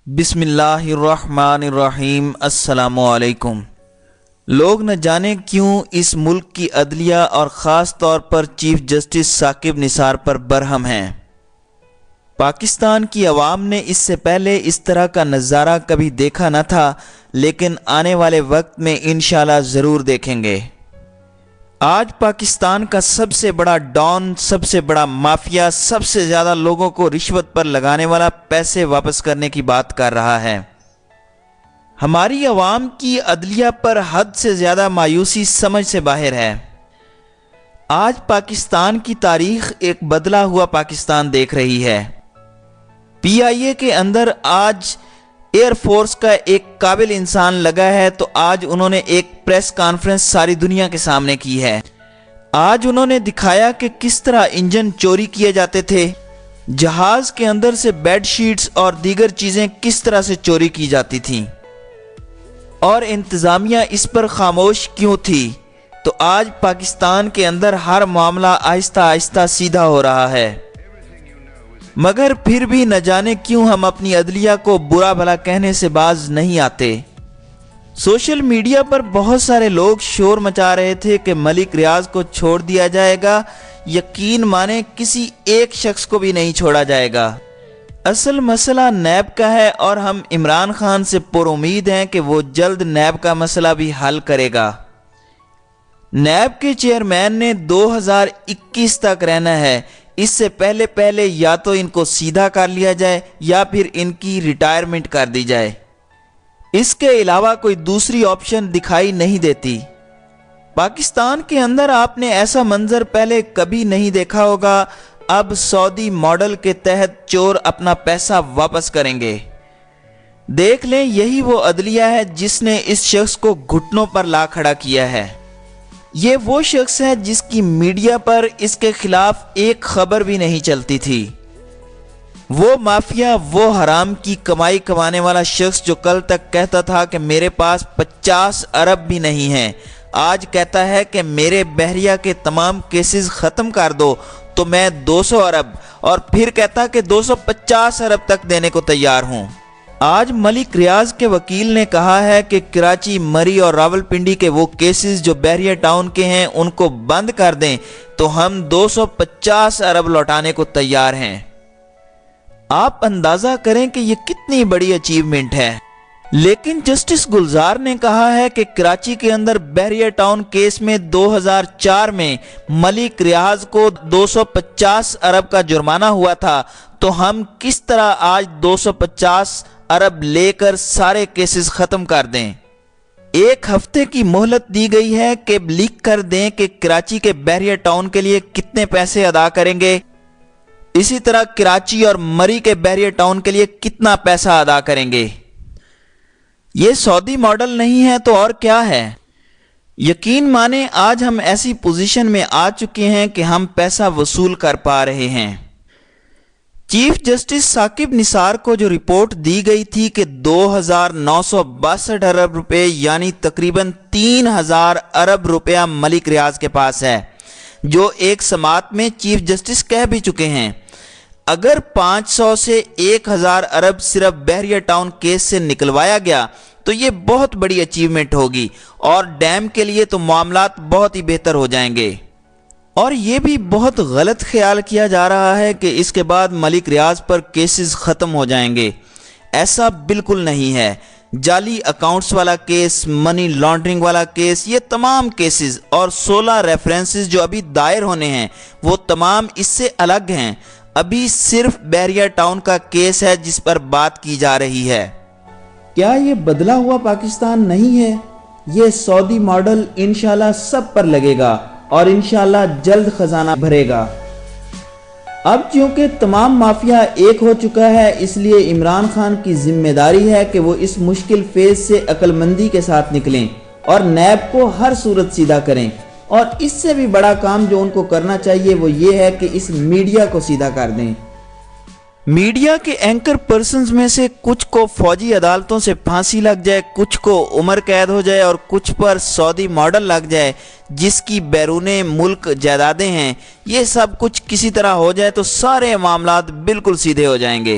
بسم اللہ الرحمن الرحیم۔ السلام علیکم۔ لوگ نہ جانے کیوں اس ملک کی عدلیہ اور خاص طور پر چیف جسٹس ثاقب نثار پر برہم ہیں۔ پاکستان کی عوام نے اس سے پہلے اس طرح کا نظارہ کبھی دیکھا نہ تھا، لیکن آنے والے وقت میں انشاءاللہ ضرور دیکھیں گے۔ آج پاکستان کا سب سے بڑا ڈان، سب سے بڑا مافیا، سب سے زیادہ لوگوں کو رشوت پر لگانے والا پیسے واپس کرنے کی بات کر رہا ہے۔ ہماری عوام کی عدلیہ پر حد سے زیادہ مایوسی سمجھ سے باہر ہے۔ آج پاکستان کی تاریخ ایک بدلا ہوا پاکستان دیکھ رہی ہے۔ پی آئی اے کے اندر آج ایئر فورس کا ایک قابل انسان لگا ہے، تو آج انہوں نے ایک پریس کانفرنس ساری دنیا کے سامنے کی ہے۔ آج انہوں نے دکھایا کہ کس طرح انجن چوری کیے جاتے تھے، جہاز کے اندر سے بیڈ شیٹس اور دیگر چیزیں کس طرح سے چوری کی جاتی تھیں، اور انتظامیہ اس پر خاموش کیوں تھی۔ تو آج پاکستان کے اندر ہر معاملہ آہستہ آہستہ سیدھا ہو رہا ہے، مگر پھر بھی نہ جانے کیوں ہم اپنی عدلیہ کو برا بھلا کہنے سے باز نہیں آتے۔ سوشل میڈیا پر بہت سارے لوگ شور مچا رہے تھے کہ ملک ریاض کو چھوڑ دیا جائے گا۔ یقین مانیں کسی ایک شخص کو بھی نہیں چھوڑا جائے گا۔ اصل مسئلہ نیب کا ہے، اور ہم عمران خان سے پر امید ہیں کہ وہ جلد نیب کا مسئلہ بھی حل کرے گا۔ نیب کے چیئرمین نے 2021 تک رہنا ہے۔ اس سے پہلے یا تو ان کو سیدھا کر لیا جائے یا پھر ان کی ریٹائرمنٹ کر دی جائے۔ اس کے علاوہ کوئی دوسری آپشن دکھائی نہیں دیتی۔ پاکستان کے اندر آپ نے ایسا منظر پہلے کبھی نہیں دیکھا ہوگا۔ اب سعودی ماڈل کے تحت چور اپنا پیسہ واپس کریں گے۔ دیکھ لیں، یہی وہ عدلیہ ہے جس نے اس شخص کو گھٹنوں پر لا کھڑا کیا ہے۔ یہ وہ شخص ہے جس کی میڈیا پر اس کے خلاف ایک خبر بھی نہیں چلتی تھی۔ وہ مافیا، وہ حرام کی کمائی کمانے والا شخص جو کل تک کہتا تھا کہ میرے پاس 50 ارب بھی نہیں ہیں، آج کہتا ہے کہ میرے بحریہ کے تمام کیسز ختم کر دو تو میں 200 ارب، اور پھر کہتا کہ 250 ارب تک دینے کو تیار ہوں۔ آج ملک ریاض کے وکیل نے کہا ہے کہ کراچی، مری اور راولپنڈی کے وہ کیسز جو بحریہ ٹاؤن کے ہیں ان کو بند کر دیں تو ہم 250 ارب لوٹانے کو تیار ہیں۔ آپ اندازہ کریں کہ یہ کتنی بڑی اچیومنٹ ہے۔ لیکن جسٹس گلزار نے کہا ہے کہ کراچی کے اندر بحریہ ٹاؤن کیس میں 2004 میں ملک ریاض کو 250 ارب کا جرمانہ ہوا تھا، تو ہم کس طرح آج 250 ارب لے کر سارے کیسز ختم کر دیں۔ ایک ہفتے کی مہلت دی گئی ہے کہ لکھ کر دیں کہ کراچی کے بحریہ ٹاؤن کے لیے کتنے پیسے ادا کریں گے، اسی طرح کراچی اور مری کے بحریہ ٹاؤن کے لیے کتنا پیسہ ادا کریں گے۔ یہ سعودی ماڈل نہیں ہے تو اور کیا ہے؟ یقین مانیں آج ہم ایسی پوزیشن میں آ چکے ہیں کہ ہم پیسہ وصول کر پا رہے ہیں۔ چیف جسٹس ثاقب نثار کو جو رپورٹ دی گئی تھی کہ 2962 ارب روپے یعنی تقریباً 3000 ارب روپیہ ملک ریاض کے پاس ہے، جو ایک سماعت میں چیف جسٹس کہہ بھی چکے ہیں۔ اگر 500 سے 1000 ارب صرف بحریہ ٹاؤن کیس سے نکلوایا گیا تو یہ بہت بڑی اچیومنٹ ہوگی، اور ڈیم کے لیے تو معاملات بہت ہی بہتر ہو جائیں گے۔ اور یہ بھی بہت غلط خیال کیا جا رہا ہے کہ اس کے بعد ملک ریاض پر کیسز ختم ہو جائیں گے۔ ایسا بالکل نہیں ہے۔ جعلی اکاؤنٹس والا کیس، منی لانڈرنگ والا کیس، یہ تمام کیسز اور 16 ریفرنسز جو ابھی دائر ہونے ہیں وہ تمام اس سے الگ ہیں۔ ابھی صرف بحریہ ٹاؤن کا کیس ہے جس پر بات کی جا رہی ہے۔ کیا یہ بدلا ہوا پاکستان نہیں ہے؟ یہ سعودی ماڈل انشاءاللہ سب پر لگے گا، اور انشاءاللہ جلد خزانہ بھرے گا۔ اب چونکہ تمام مافیا ایک ہو چکا ہے، اس لیے عمران خان کی ذمہ داری ہے کہ وہ اس مشکل فیز سے عقل مندی کے ساتھ نکلیں اور نیب کو ہر صورت سیدھا کریں۔ اور اس سے بھی بڑا کام جو ان کو کرنا چاہیے وہ یہ ہے کہ اس میڈیا کو سیدھا کر دیں۔ میڈیا کے اینکر پرسنز میں سے کچھ کو فوجی عدالتوں سے پھانسی لگ جائے، کچھ کو عمر قید ہو جائے، اور کچھ پر سعودی ماڈل لگ جائے جس کی بیرون ملک جائیدادیں ہیں۔ یہ سب کچھ کسی طرح ہو جائے تو سارے معاملات بالکل سیدھے ہو جائیں گے۔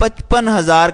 55,000